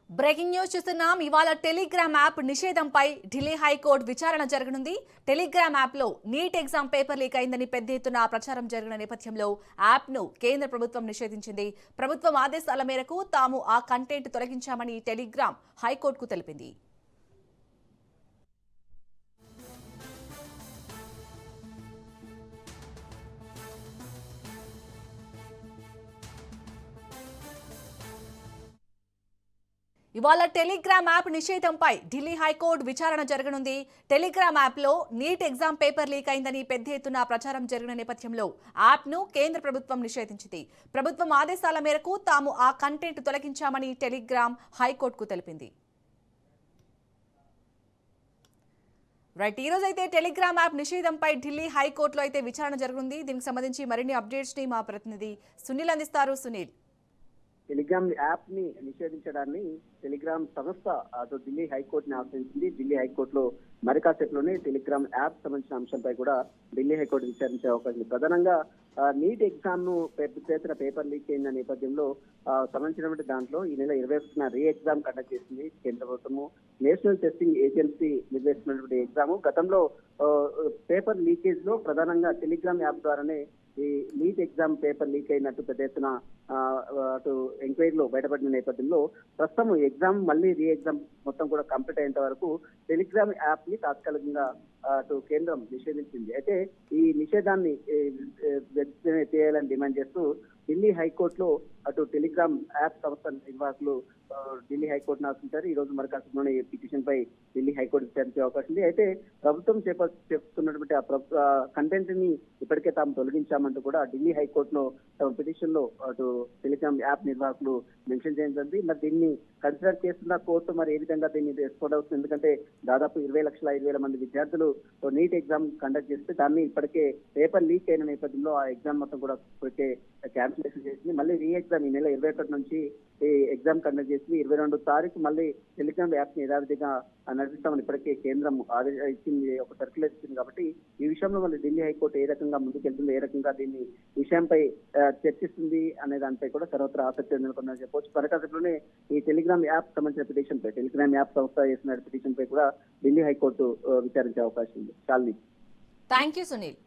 Breaking news చూస్తున్నాం. ఇవాళ Telegram app నిషేధంపై Delhi high court విచారణ జరగనుంది. టెలిగ్రామ్ యాప్ లో నీట్ ఎగ్జామ్ పేపర్ లీక్ అయిందని పెద్ద ఎత్తున ప్రచారం జరిగిన నేపథ్యంలో యాప్ ను కేంద్ర ప్రభుత్వం నిషేధించింది. ప్రభుత్వం ఆదేశాల మేరకు తాము ఆ కంటెంట్ తొలగించామని టెలిగ్రామ్ హైకోర్టుకు తెలిపింది. ఇవాళ టెలిగ్రామ్ యాప్ నిషేధంపై ఢిల్లీ హైకోర్టు విచారణ జరగనుంది. టెలిగ్రామ్ యాప్ లో నీట్ ఎగ్జామ్ పేపర్ లీక్ అయిందని పెద్ద ఎత్తున ప్రచారం జరిగిన నేపథ్యంలో యాప్ ను కేంద్ర ప్రభుత్వం నిషేధించింది. ప్రభుత్వం ఆదేశాల మేరకు తాము ఆ కంటెంట్ తొలగించామని టెలిగ్రామ్ హైకోర్టుకు తెలిపింది. రైట్, ఈ రోజు అయితే టెలిగ్రామ్ యాప్ నిషేధంపై ఢిల్లీ హైకోర్టులో అయితే విచారణ జరగనుంది. దీనికి సంబంధించి మరిన్ని అప్డేట్స్ ని మా ప్రతినిధి సునీల్ అందిస్తారు. సునీల్, టెలిగ్రామ్ యాప్ ని నిషేధించడాన్ని టెలిగ్రామ్ సంస్థ అటు ఢిల్లీ హైకోర్టుని ఆశ్రయించింది. ఢిల్లీ హైకోర్టులో మరి కాసేపులోనే టెలిగ్రామ్ యాప్ సంబంధించిన అంశంపై కూడా ఢిల్లీ హైకోర్టు విచారించే అవకాశం ఉంది. ప్రధానంగా నీట్ ఎగ్జామ్ ను చేసిన పేపర్ లీక్ అయిన నేపథ్యంలో సంబంధించినటువంటి దాంట్లో ఈ నెల 21న రీ ఎగ్జామ్ కండక్ట్ చేసింది కేంద్ర ప్రభుత్వము. నేషనల్ టెస్టింగ్ ఏజెన్సీ నిర్వహిస్తున్నటువంటి ఎగ్జామ్ గతంలో పేపర్ లీకేజ్ లో ప్రధానంగా టెలిగ్రామ్ యాప్ ద్వారానే ఈ నీట్ ఎగ్జామ్ పేపర్ లీక్ అయినట్టు పెద్ద ఎత్తున అటు ఎంక్వైరీలో బయటపడిన నేపథ్యంలో ప్రస్తుతం ఎగ్జామ్ మళ్ళీ రీ ఎగ్జామ్ మొత్తం కూడా కంప్లీట్ అయ్యేంత వరకు టెలిగ్రామ్ యాప్ ని తాత్కాలికంగా అటు కేంద్రం నిషేధించింది. అయితే ఈ నిషేధాన్ని చేయాలని డిమాండ్ చేస్తూ ఢిల్లీ హైకోర్టులో అటు టెలిగ్రామ్ యాప్ సంస్థ నిర్వాహకులు ఢిల్లీ హైకోర్టును ఆశ్రయించారు. ఈ రోజు మరి కాసేపులోనే ఈ పిటిషన్ పై ఢిల్లీ హైకోర్టు విచారించే అవకాశం ఉంది. అయితే ప్రభుత్వం చెప్తున్నటువంటి ఆ కంటెంట్ ని ఇప్పటికే తాము తొలగించామంటూ కూడా ఢిల్లీ హైకోర్టులో తమ పిటిషన్ లో అటు టెలిగ్రామ్ యాప్ నిర్వాహకులు మెన్షన్ చేయడం జరిగింది. మరి దీన్ని కన్సిడర్ చేస్తున్న కోర్టు మరి ఏ విధంగా దీన్ని రెస్పాండ్ అవుతుంది? ఎందుకంటే దాదాపు 20,50,000 మంది విద్యార్థులు నీట్ ఎగ్జామ్ కండక్ట్ చేస్తే దాన్ని ఇప్పటికే పేపర్ లీక్ అయిన నేపథ్యంలో ఆ ఎగ్జామ్ మొత్తం కూడా ఇప్పటికే క్యాన్సిలేషన్ చేసింది. మళ్ళీ రీ ఎగ్జామ్ ఈ నెల 21 నుంచి ఈ ఎగ్జామ్ కండక్ట్ చేసింది. 22వ తారీఖు మళ్ళీ టెలిగ్రామ్ యాప్ ని యథావిధిగా నడిపిస్తామని ఇప్పటికే కేంద్రం ఇచ్చింది, ఒక సర్క్యులర్ ఇచ్చింది. కాబట్టి ఈ విషయంలో మళ్ళీ ఢిల్లీ హైకోర్టు ఏ రకంగా ముందుకెళ్తుంది, ఏ రకంగా దీన్ని విషయంపై చర్చిస్తుంది అనే దానిపై కూడా సర్వత్రా ఆసక్తి నెలకొందని చెప్పవచ్చు. పరికాశంలోనే ఈ టెలిగ్రామ్ యాప్ సంబంధించిన పిటిషన్ పై టెలిగ్రామ్ యాప్ సంస్థ చేసిన పిటిషన్ పై కూడా ఢిల్లీ హైకోర్టు విచారించే అవకాశం ఉంది. చాలని థ్యాంక్ యూ సునీల్.